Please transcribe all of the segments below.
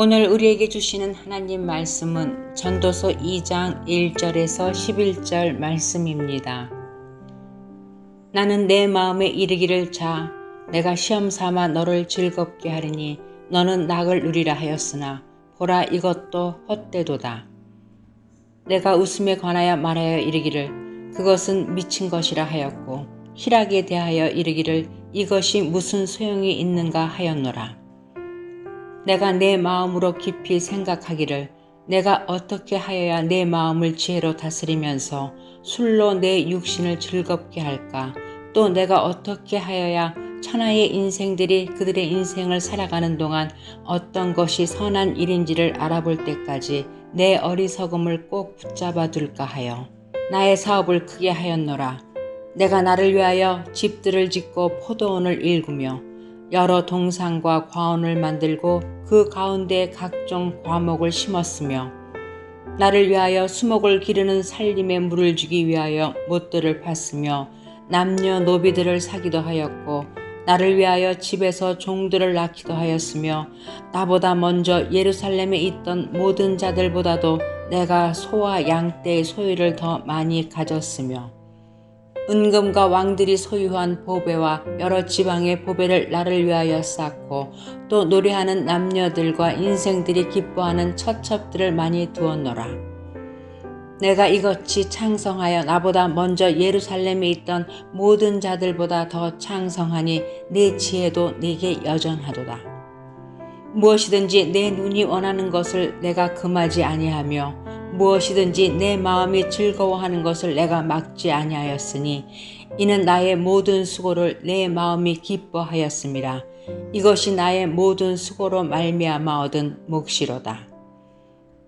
오늘 우리에게 주시는 하나님 말씀은 전도서 2장 1절에서 11절 말씀입니다. 나는 내 마음에 이르기를 자 내가 시험 삼아 너를 즐겁게 하리니 너는 낙을 누리라 하였으나 보라 이것도 헛되도다. 내가 웃음에 관하여 말하여 이르기를 그것은 미친 것이라 하였고 희락에 대하여 이르기를 이것이 무슨 소용이 있는가 하였노라. 내가 내 마음으로 깊이 생각하기를 내가 어떻게 하여야 내 마음을 지혜로 다스리면서 술로 내 육신을 즐겁게 할까? 또 내가 어떻게 하여야 천하의 인생들이 그들의 인생을 살아가는 동안 어떤 것이 선한 일인지를 알아볼 때까지 내 어리석음을 꼭 붙잡아 둘까 하여 나의 사업을 크게 하였노라. 내가 나를 위하여 집들을 짓고 포도원을 일구며 여러 동산과 과원을 만들고 그 가운데 각종 과목을 심었으며 나를 위하여 수목을 기르는 살림에 물을 주기 위하여 못들을 팠으며 남녀노비들을 사기도 하였고 나를 위하여 집에서 종들을 낳기도 하였으며 나보다 먼저 예루살렘에 있던 모든 자들보다도 내가 소와 양떼의 소유를 더 많이 가졌으며 은금과 왕들이 소유한 보배와 여러 지방의 보배를 나를 위하여 쌓고 또 노래하는 남녀들과 인생들이 기뻐하는 처첩들을 많이 두었노라. 내가 이같이 창성하여 나보다 먼저 예루살렘에 있던 모든 자들보다 더 창성하니 내 지혜도 네게 여전하도다. 무엇이든지 내 눈이 원하는 것을 내가 금하지 아니하며 무엇이든지 내 마음이 즐거워하는 것을 내가 막지 아니하였으니 이는 나의 모든 수고를 내 마음이 기뻐하였음이라. 이것이 나의 모든 수고로 말미암아 얻은 몫이로다.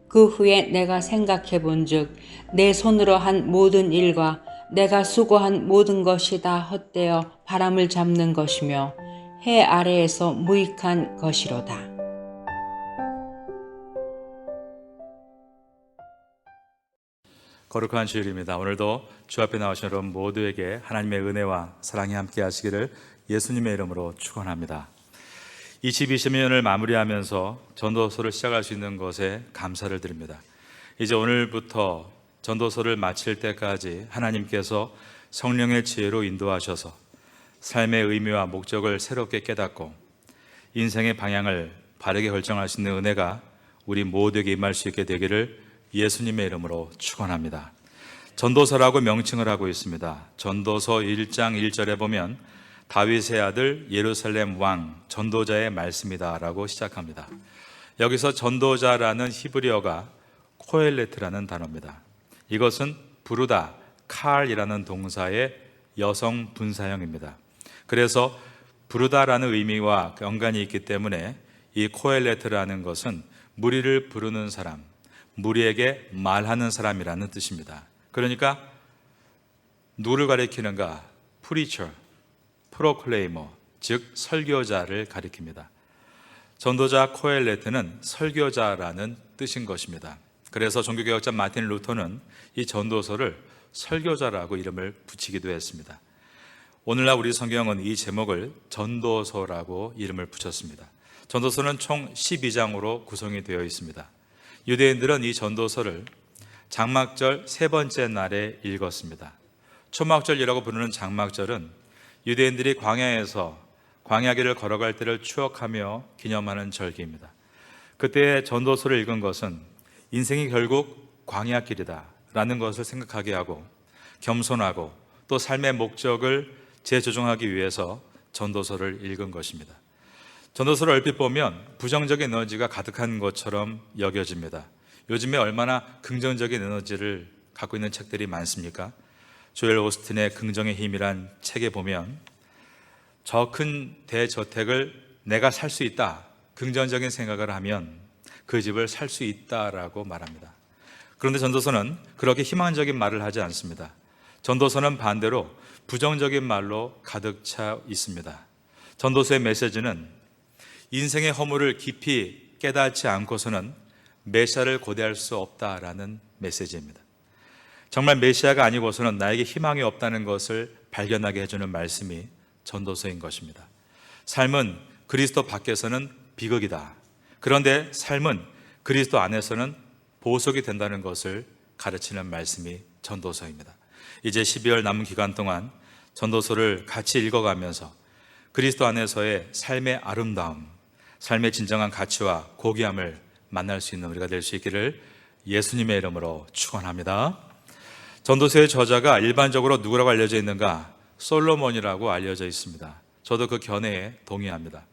그 후에 내가 생각해 본즉 내 손으로 한 모든 일과 내가 수고한 모든 것이 다 헛되어 바람을 잡는 것이며 해 아래에서 무익한 것이로다. 거룩한 주일입니다. 오늘도 주 앞에 나오신 여러분 모두에게 하나님의 은혜와 사랑이 함께 하시기를 예수님의 이름으로 축원합니다. 2020년을 마무리하면서 전도서를 시작할 수 있는 것에 감사를 드립니다. 이제 오늘부터 전도서를 마칠 때까지 하나님께서 성령의 지혜로 인도하셔서 삶의 의미와 목적을 새롭게 깨닫고 인생의 방향을 바르게 결정할 수 있는 은혜가 우리 모두에게 임할 수 있게 되기를 예수님의 이름으로 축원합니다. 전도서라고 명칭을 하고 있습니다. 전도서 1장 1절에 보면 다윗의 아들 예루살렘 왕 전도자의 말씀이다 라고 시작합니다. 여기서 전도자라는 히브리어가 코엘레트라는 단어입니다. 이것은 부르다, 칼이라는 동사의 여성 분사형입니다. 그래서 부르다라는 의미와 연관이 있기 때문에 이 코엘레트라는 것은 무리를 부르는 사람, 무리에게 말하는 사람이라는 뜻입니다. 그러니까 누구를 가리키는가? 프리처, 프로클레이머, 즉 설교자를 가리킵니다. 전도자 코엘레트는 설교자라는 뜻인 것입니다. 그래서 종교개혁자 마틴 루터는 이 전도서를 설교자라고 이름을 붙이기도 했습니다. 오늘날 우리 성경은 이 제목을 전도서라고 이름을 붙였습니다. 전도서는 총 12장으로 구성이 되어 있습니다. 유대인들은 이 전도서를 장막절 세 번째 날에 읽었습니다. 초막절이라고 부르는 장막절은 유대인들이 광야에서 광야길을 걸어갈 때를 추억하며 기념하는 절기입니다. 그때 전도서를 읽은 것은 인생이 결국 광야길이다 라는 것을 생각하게 하고 겸손하고 또 삶의 목적을 재조정하기 위해서 전도서를 읽은 것입니다. 전도서를 얼핏 보면 부정적인 에너지가 가득한 것처럼 여겨집니다. 요즘에 얼마나 긍정적인 에너지를 갖고 있는 책들이 많습니까? 조엘 오스틴의 긍정의 힘이란 책에 보면 저 큰 대저택을 내가 살 수 있다, 긍정적인 생각을 하면 그 집을 살 수 있다라고 말합니다. 그런데 전도서는 그렇게 희망적인 말을 하지 않습니다. 전도서는 반대로 부정적인 말로 가득 차 있습니다. 전도서의 메시지는 인생의 허물을 깊이 깨닫지 않고서는 메시아를 고대할 수 없다라는 메시지입니다. 정말 메시아가 아니고서는 나에게 희망이 없다는 것을 발견하게 해주는 말씀이 전도서인 것입니다. 삶은 그리스도 밖에서는 비극이다. 그런데 삶은 그리스도 안에서는 보석이 된다는 것을 가르치는 말씀이 전도서입니다. 이제 12월 남은 기간 동안 전도서를 같이 읽어가면서 그리스도 안에서의 삶의 아름다움, 삶의 진정한 가치와 고귀함을 만날 수 있는 우리가 될 수 있기를 예수님의 이름으로 축원합니다. 전도서의 저자가 일반적으로 누구라고 알려져 있는가? 솔로몬이라고 알려져 있습니다. 저도 그 견해에 동의합니다.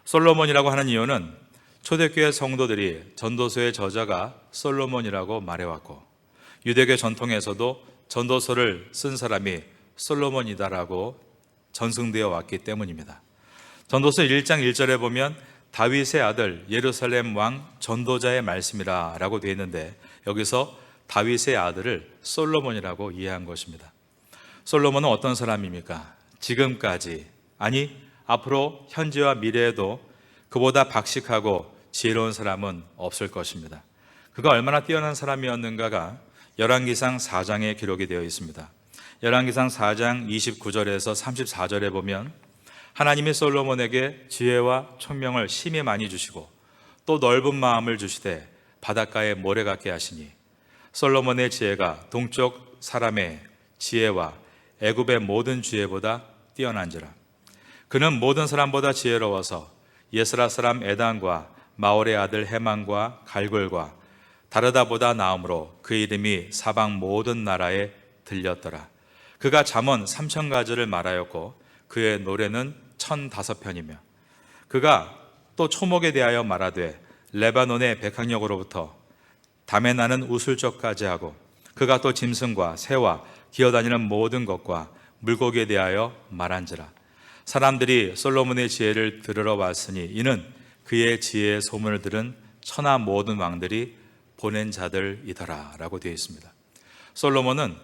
솔로몬이라고 하는 이유는 초대교회 성도들이 전도서의 저자가 솔로몬이라고 말해왔고, 유대교 전통에서도 전도서를 쓴 사람이 솔로몬이다라고 전승되어 왔기 때문입니다. 전도서 1장 1절에 보면 다윗의 아들 예루살렘 왕 전도자의 말씀이라 라고 되어 있는데, 여기서 다윗의 아들을 솔로몬이라고 이해한 것입니다. 솔로몬은 어떤 사람입니까? 지금까지, 아니 앞으로 현재와 미래에도 그보다 박식하고 지혜로운 사람은 없을 것입니다. 그가 얼마나 뛰어난 사람이었는가가 열왕기상 4장에 기록이 되어 있습니다. 열왕기상 4장 29절에서 34절에 보면 하나님이 솔로몬에게 지혜와 총명을 심히 많이 주시고 또 넓은 마음을 주시되 바닷가에 모래 같게 하시니 솔로몬의 지혜가 동쪽 사람의 지혜와 애굽의 모든 지혜보다 뛰어난지라. 그는 모든 사람보다 지혜로워서 예스라 사람 에단과 마올의 아들 헤만과 갈골과 다르다보다 나음으로 그 이름이 사방 모든 나라에 들렸더라. 그가 잠언 3,000가지를 말하였고 그의 노래는 1,005편이며 그가 또 초목에 대하여 말하되 레바논의 백향역으로부터 담에 나는 우슬적까지 하고 그가 또 짐승과 새와 기어다니는 모든 것과 물고기에 대하여 말한지라. 사람들이 솔로몬의 지혜를 들으러 왔으니 이는 그의 지혜의 소문을 들은 천하 모든 왕들이 보낸 자들이더라 라고 되어 있습니다. 솔로몬은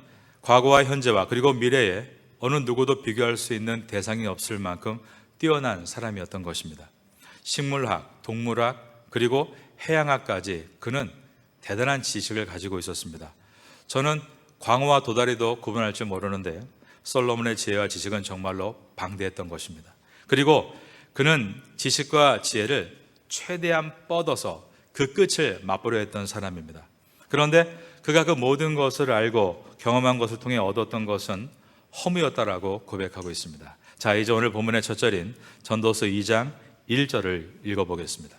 과거와 현재와 그리고 미래에 어느 누구도 비교할 수 있는 대상이 없을 만큼 뛰어난 사람이었던 것입니다. 식물학, 동물학, 그리고 해양학까지 그는 대단한 지식을 가지고 있었습니다. 저는 광어와 도다리도 구분할 줄 모르는데 솔로몬의 지혜와 지식은 정말로 방대했던 것입니다. 그리고 그는 지식과 지혜를 최대한 뻗어서 그 끝을 맛보려 했던 사람입니다. 그런데 그가 그 모든 것을 알고 경험한 것을 통해 얻었던 것은 허무였다라고 고백하고 있습니다. 자, 이제 오늘 본문의 첫 절인 전도서 2장 1절을 읽어보겠습니다.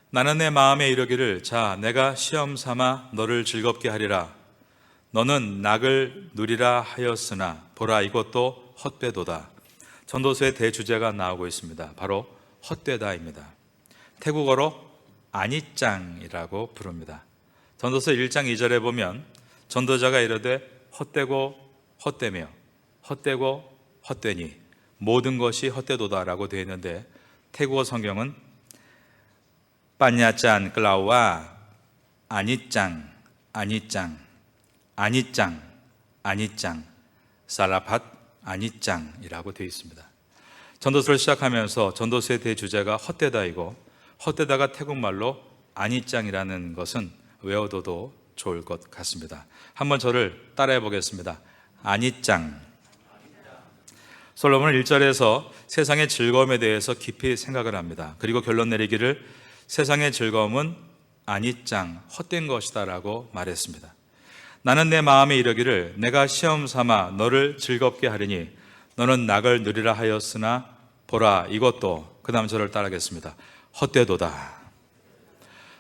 나는 내 마음에 이르기를 자 내가 시험 삼아 너를 즐겁게 하리라. 너는 낙을 누리라 하였으나 보라 이것도 헛되도다. 전도서의 대주제가 나오고 있습니다. 바로 헛되다입니다. 태국어로 아니짱이라고 부릅니다. 전도서 1장 2절에 보면 전도자가 이르되 헛되고 헛되며 헛되고 헛되니 모든 것이 헛되도다라고 되어 있는데 태국어 성경은 빠냐짠 클라우와 아니짱 아니짱 아니짱 아니짱 살라팟 아니짱이라고 되어 있습니다. 전도서를 시작하면서 전도서의 대주제가 헛되다이고 헛되다가 태국말로 아니짱이라는 것은 외워둬도 좋을 것 같습니다. 한번 저를 따라해 보겠습니다. 아니짱. 솔로몬은 1절에서 세상의 즐거움에 대해서 깊이 생각을 합니다. 그리고 결론 내리기를 세상의 즐거움은 아니짱, 헛된 것이다 라고 말했습니다. 나는 내 마음에 이르기를 내가 시험 삼아 너를 즐겁게 하리니 너는 낙을 누리라 하였으나 보라 이것도 그 다음 저를 따라하겠습니다. 헛되도다.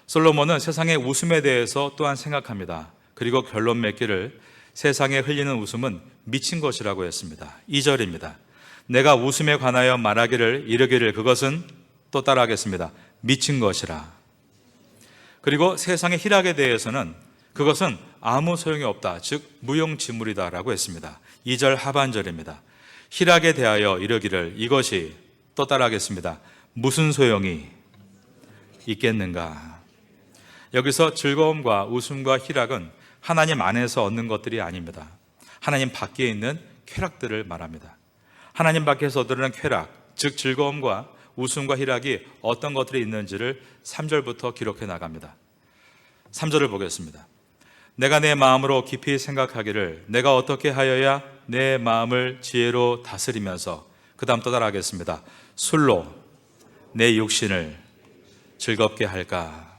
솔로몬은 세상의 웃음에 대해서 또한 생각합니다. 그리고 결론 맺기를 세상에 흘리는 웃음은 미친 것이라고 했습니다. 2절입니다. 내가 웃음에 관하여 말하기를 이르기를 그것은 또 따라하겠습니다. 미친 것이라. 그리고 세상의 희락에 대해서는 그것은 아무 소용이 없다. 즉 무용지물이다 라고 했습니다. 2절 하반절입니다. 희락에 대하여 이르기를 이것이 또 따라하겠습니다. 무슨 소용이 있겠는가. 여기서 즐거움과 웃음과 희락은 하나님 안에서 얻는 것들이 아닙니다. 하나님 밖에 있는 쾌락들을 말합니다. 하나님 밖에서 얻는 쾌락, 즉 즐거움과 웃음과 희락이 어떤 것들이 있는지를 3절부터 기록해 나갑니다. 3절을 보겠습니다. 내가 내 마음으로 깊이 생각하기를 내가 어떻게 하여야 내 마음을 지혜로 다스리면서 그 다음 또 따라하겠습니다. 술로 내 육신을 즐겁게 할까?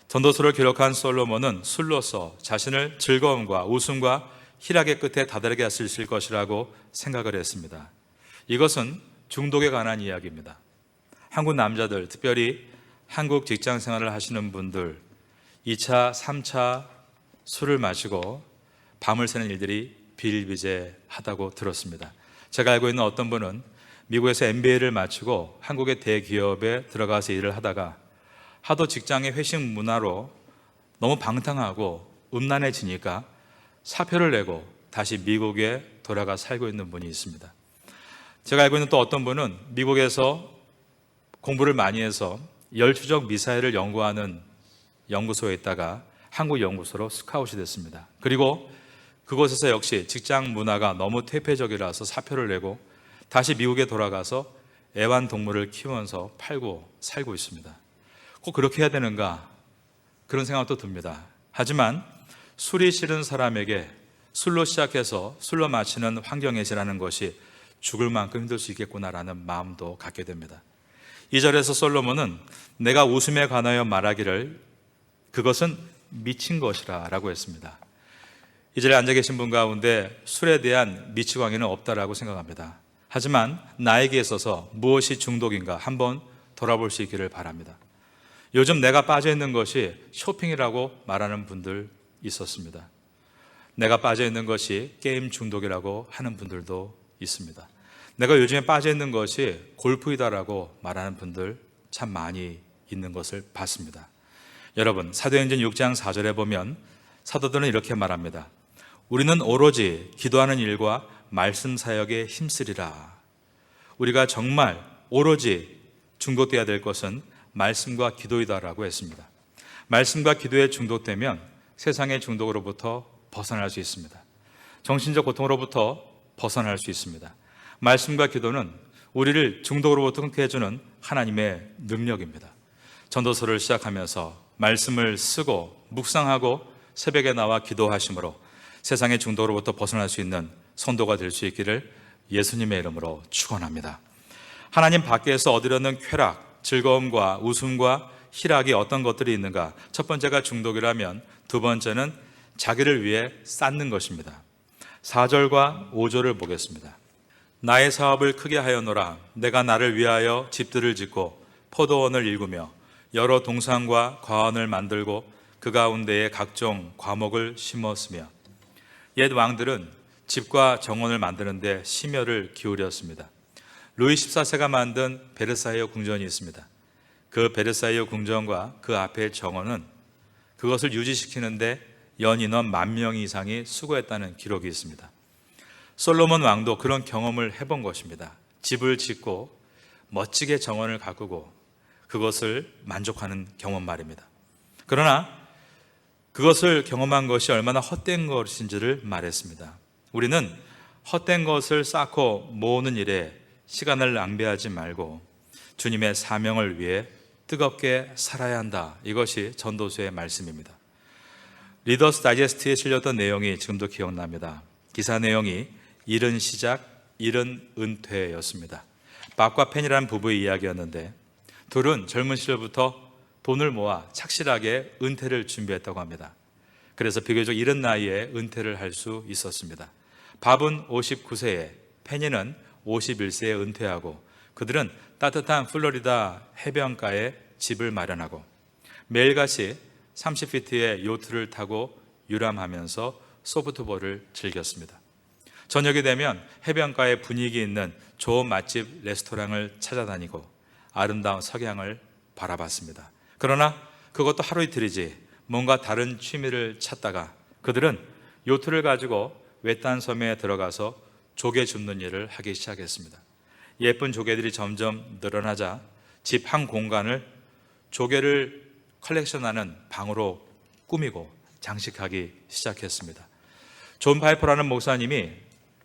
전도서를 기록한 솔로몬은 술로서 자신을 즐거움과 웃음과 희락의 끝에 다다르게 할 수 있을 것이라고 생각을 했습니다. 이것은 중독에 관한 이야기입니다. 한국 남자들, 특별히 한국 직장 생활을 하시는 분들, 2차, 3차 술을 마시고 밤을 새는 일들이 비일비재하다고 들었습니다. 제가 알고 있는 어떤 분은 미국에서 MBA를 마치고 한국의 대기업에 들어가서 일을 하다가 하도 직장의 회식 문화로 너무 방탕하고 음란해지니까 사표를 내고 다시 미국에 돌아가 살고 있는 분이 있습니다. 제가 알고 있는 또 어떤 분은 미국에서 공부를 많이 해서 열추적 미사일을 연구하는 연구소에 있다가 한국 연구소로 스카웃이 됐습니다. 그리고 그곳에서 역시 직장 문화가 너무 퇴폐적이라서 사표를 내고 다시 미국에 돌아가서 애완동물을 키우면서 팔고 살고 있습니다. 꼭 그렇게 해야 되는가? 그런 생각도 듭니다. 하지만 술이 싫은 사람에게 술로 시작해서 술로 마치는 환경에 지라는 것이 죽을 만큼 힘들 수 있겠구나라는 마음도 갖게 됩니다. 2절에서 솔로몬은 내가 웃음에 관하여 말하기를 그것은 미친 것이라 라고 했습니다. 이 자리에 앉아 계신 분 가운데 술에 대한 미치광이는 없다라고 생각합니다. 하지만 나에게 있어서 무엇이 중독인가 한번 돌아볼 수 있기를 바랍니다. 요즘 내가 빠져 있는 것이 쇼핑이라고 말하는 분들 있었습니다. 내가 빠져 있는 것이 게임 중독이라고 하는 분들도 있습니다. 내가 요즘에 빠져 있는 것이 골프이다라고 말하는 분들 참 많이 있는 것을 봤습니다. 여러분, 사도행전 6장 4절에 보면 사도들은 이렇게 말합니다. 우리는 오로지 기도하는 일과 말씀 사역에 힘쓰리라. 우리가 정말 오로지 중독되어야 될 것은 말씀과 기도이다라고 했습니다. 말씀과 기도에 중독되면 세상의 중독으로부터 벗어날 수 있습니다. 정신적 고통으로부터 벗어날 수 있습니다. 말씀과 기도는 우리를 중독으로부터 끊게 해주는 하나님의 능력입니다. 전도서를 시작하면서 말씀을 쓰고 묵상하고 새벽에 나와 기도하심으로 세상의 중독으로부터 벗어날 수 있는 성도가 될 수 있기를 예수님의 이름으로 축원합니다. 하나님 밖에서 얻으려는 쾌락, 즐거움과 웃음과 희락이 어떤 것들이 있는가? 첫 번째가 중독이라면 두 번째는 자기를 위해 쌓는 것입니다. 4절과 5절을 보겠습니다. 나의 사업을 크게 하여노라. 내가 나를 위하여 집들을 짓고 포도원을 일구며 여러 동산과 과원을 만들고 그 가운데에 각종 과목을 심었으며. 옛 왕들은 집과 정원을 만드는데 심혈을 기울였습니다. 루이 14세가 만든 베르사유 궁전이 있습니다. 그 베르사유 궁전과 그 앞의 정원은 그것을 유지시키는데 연 인원 10,000명 이상이 수고했다는 기록이 있습니다. 솔로몬 왕도 그런 경험을 해본 것입니다. 집을 짓고 멋지게 정원을 가꾸고 그것을 만족하는 경험 말입니다. 그러나 그것을 경험한 것이 얼마나 헛된 것인지를 말했습니다. 우리는 헛된 것을 쌓고 모으는 일에 시간을 낭비하지 말고 주님의 사명을 위해 뜨겁게 살아야 한다. 이것이 전도서의 말씀입니다. 리더스 다이제스트에 실렸던 내용이 지금도 기억납니다. 기사 내용이 일은 시작, 일은 은퇴였습니다. 밥과 펜이라는 부부의 이야기였는데 둘은 젊은 시절부터 돈을 모아 착실하게 은퇴를 준비했다고 합니다. 그래서 비교적 이른 나이에 은퇴를 할 수 있었습니다. 밥은 59세에, 펜이는 51세에 은퇴하고 그들은 따뜻한 플로리다 해변가에 집을 마련하고 매일같이 30피트의 요트를 타고 유람하면서 소프트볼을 즐겼습니다. 저녁이 되면 해변가에 분위기 있는 좋은 맛집 레스토랑을 찾아다니고 아름다운 석양을 바라봤습니다. 그러나 그것도 하루 이틀이지 뭔가 다른 취미를 찾다가 그들은 요트를 가지고 외딴 섬에 들어가서 조개 줍는 일을 하기 시작했습니다. 예쁜 조개들이 점점 늘어나자 집 한 공간을 조개를 컬렉션하는 방으로 꾸미고 장식하기 시작했습니다. 존 파이퍼라는 목사님이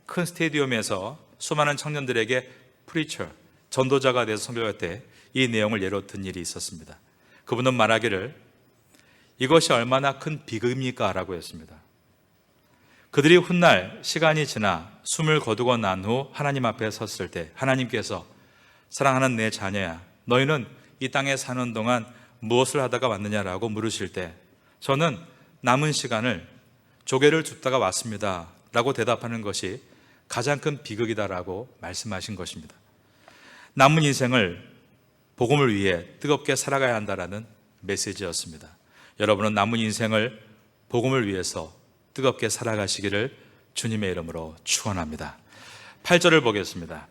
큰 스테디움에서 수많은 청년들에게 프리처, 전도자가 돼서 설교할 때 이 내용을 예로 든 일이 있었습니다. 그분은 말하기를 이것이 얼마나 큰 비극입니까? 라고 했습니다. 그들이 훗날 시간이 지나 숨을 거두고 난 후 하나님 앞에 섰을 때 하나님께서 사랑하는 내 자녀야, 너희는 이 땅에 사는 동안 무엇을 하다가 왔느냐라고 물으실 때 저는 남은 시간을 조개를 줍다가 왔습니다 라고 대답하는 것이 가장 큰 비극이다라고 말씀하신 것입니다. 남은 인생을 복음을 위해 뜨겁게 살아가야 한다라는 메시지였습니다. 여러분은 남은 인생을 복음을 위해서 뜨겁게 살아가시기를 주님의 이름으로 축원합니다. 8절을 보겠습니다.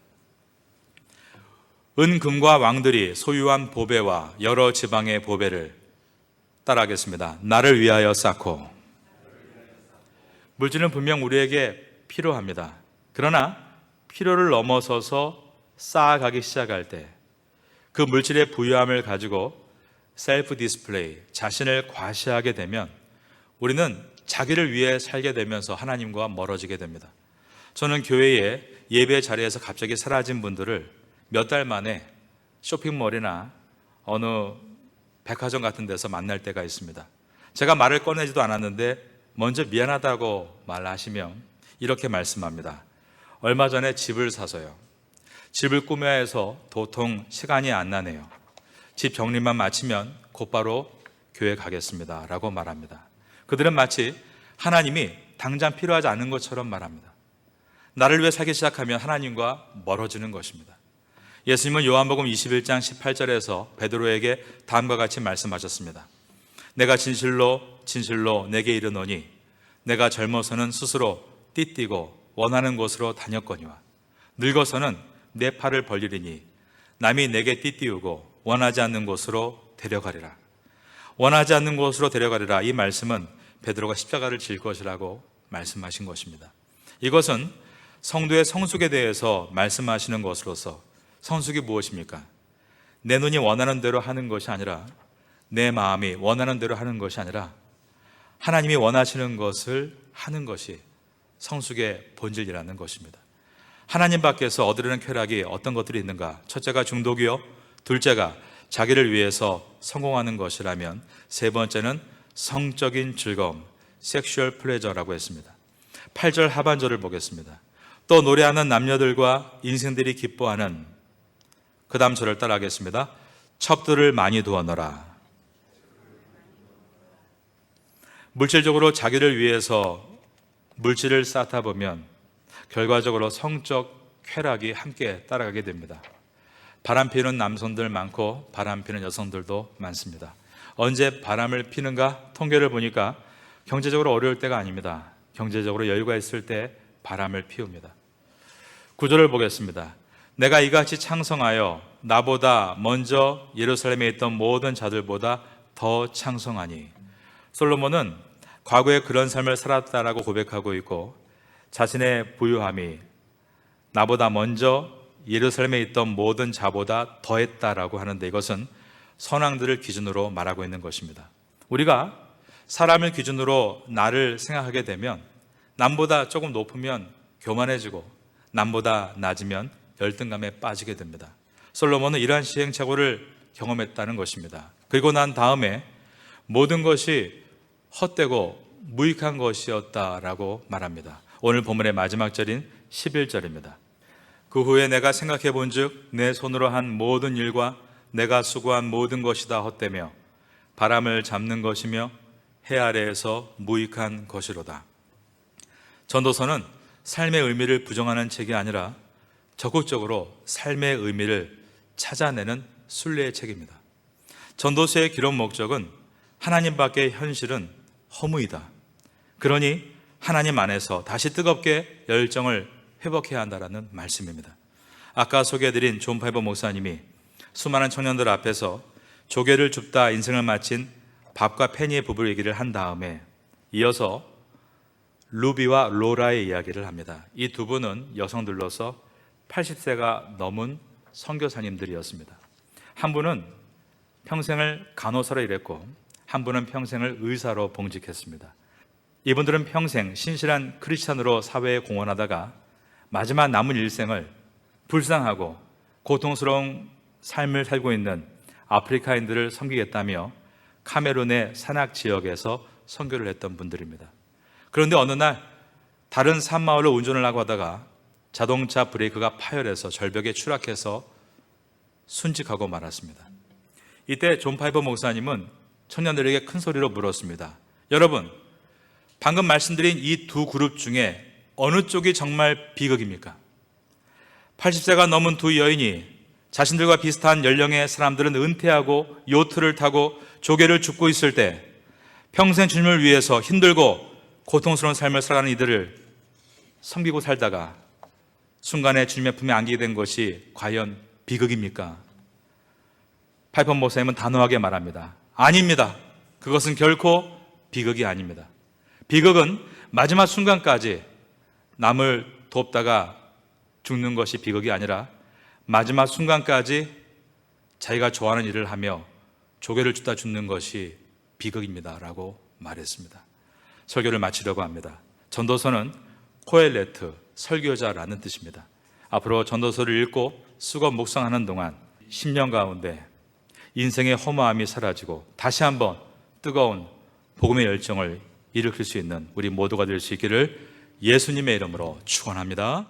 은금과 왕들이 소유한 보배와 여러 지방의 보배를 따라하겠습니다. 나를 위하여 쌓고. 물질은 분명 우리에게 필요합니다. 그러나 필요를 넘어서서 쌓아가기 시작할 때 그 물질의 부유함을 가지고 셀프 디스플레이, 자신을 과시하게 되면 우리는 자기를 위해 살게 되면서 하나님과 멀어지게 됩니다. 저는 교회에 예배 자리에서 갑자기 사라진 분들을 몇 달 만에 쇼핑몰이나 어느 백화점 같은 데서 만날 때가 있습니다. 제가 말을 꺼내지도 않았는데 먼저 미안하다고 말하시면 이렇게 말씀합니다. 얼마 전에 집을 사서요. 집을 꾸며야 해서 도통 시간이 안 나네요. 집 정리만 마치면 곧바로 교회 가겠습니다 라고 말합니다. 그들은 마치 하나님이 당장 필요하지 않은 것처럼 말합니다. 나를 위해 살기 시작하면 하나님과 멀어지는 것입니다. 예수님은 요한복음 21장 18절에서 베드로에게 다음과 같이 말씀하셨습니다. 내가 진실로 진실로 내게 이르노니 내가 젊어서는 스스로 띠띠고 원하는 곳으로 다녔거니와 늙어서는 내 팔을 벌리리니 남이 내게 띠띠우고 원하지 않는 곳으로 데려가리라. 원하지 않는 곳으로 데려가리라. 이 말씀은 베드로가 십자가를 질 것이라고 말씀하신 것입니다. 이것은 성도의 성숙에 대해서 말씀하시는 것으로서 성숙이 무엇입니까? 내 눈이 원하는 대로 하는 것이 아니라 내 마음이 원하는 대로 하는 것이 아니라 하나님이 원하시는 것을 하는 것이 성숙의 본질이라는 것입니다. 하나님 밖에서 얻으려는 쾌락이 어떤 것들이 있는가? 첫째가 중독이요, 둘째가 자기를 위해서 성공하는 것이라면 세 번째는 성적인 즐거움, 섹슈얼 플레저라고 했습니다. 8절 하반절을 보겠습니다. 또 노래하는 남녀들과 인생들이 기뻐하는 그 다음 절을 따라하겠습니다. 첩들을 많이 두어너라. 물질적으로 자기를 위해서 물질을 쌓다 보면 결과적으로 성적 쾌락이 함께 따라가게 됩니다. 바람 피는 남성들 많고 바람 피는 여성들도 많습니다. 언제 바람을 피는가? 통계를 보니까 경제적으로 어려울 때가 아닙니다. 경제적으로 여유가 있을 때 바람을 피웁니다. 9절을 보겠습니다. 내가 이같이 창성하여 나보다 먼저 예루살렘에 있던 모든 자들보다 더 창성하니. 솔로몬은 과거에 그런 삶을 살았다라고 고백하고 있고 자신의 부유함이 나보다 먼저 예루살렘에 있던 모든 자보다 더했다라고 하는데 이것은 선왕들을 기준으로 말하고 있는 것입니다. 우리가 사람을 기준으로 나를 생각하게 되면 남보다 조금 높으면 교만해지고 남보다 낮으면 열등감에 빠지게 됩니다. 솔로몬은 이러한 시행착오를 경험했다는 것입니다. 그리고 난 다음에 모든 것이 헛되고 무익한 것이었다라고 말합니다. 오늘 본문의 마지막 절인 11절입니다. 그 후에 내가 생각해 본즉 내 손으로 한 모든 일과 내가 수고한 모든 것이 다 헛되며 바람을 잡는 것이며 해 아래에서 무익한 것이로다. 전도서는 삶의 의미를 부정하는 책이 아니라 적극적으로 삶의 의미를 찾아내는 순례의 책입니다. 전도서의 기록 목적은 하나님 밖의 현실은 허무이다. 그러니 하나님 안에서 다시 뜨겁게 열정을 회복해야 한다는 말씀입니다. 아까 소개해드린 존 파이버 목사님이 수많은 청년들 앞에서 조개를 줍다 인생을 마친 밥과 페니의 부부 얘기를 한 다음에 이어서 루비와 로라의 이야기를 합니다. 이 두 분은 여성들로서 80세가 넘은 선교사님들이었습니다. 한 분은 평생을 간호사로 일했고 한 분은 평생을 의사로 봉직했습니다. 이분들은 평생 신실한 크리스찬으로 사회에 공헌하다가 마지막 남은 일생을 불쌍하고 고통스러운 삶을 살고 있는 아프리카인들을 섬기겠다며 카메룬의 산악 지역에서 선교를 했던 분들입니다. 그런데 어느 날 다른 산마을로 운전을 하고 하다가 자동차 브레이크가 파열해서 절벽에 추락해서 순직하고 말았습니다. 이때 존 파이퍼 목사님은 청년들에게 큰 소리로 물었습니다. 여러분, 방금 말씀드린 이 두 그룹 중에 어느 쪽이 정말 비극입니까? 80세가 넘은 두 여인이 자신들과 비슷한 연령의 사람들은 은퇴하고 요트를 타고 조개를 줍고 있을 때 평생 주님을 위해서 힘들고 고통스러운 삶을 살아가는 이들을 섬기고 살다가 순간에 주님의 품에 안기게 된 것이 과연 비극입니까? 파이퍼 목사님은 단호하게 말합니다. 아닙니다. 그것은 결코 비극이 아닙니다. 비극은 마지막 순간까지 남을 돕다가 죽는 것이 비극이 아니라 마지막 순간까지 자기가 좋아하는 일을 하며 조개를 주다 죽는 것이 비극입니다 라고 말했습니다. 설교를 마치려고 합니다. 전도서는 코엘레트, 설교자라는 뜻입니다. 앞으로 전도서를 읽고 수고 묵상하는 동안 10년 가운데 인생의 허무함이 사라지고 다시 한번 뜨거운 복음의 열정을 일으킬 수 있는 우리 모두가 될 수 있기를 예수님의 이름으로 축원합니다.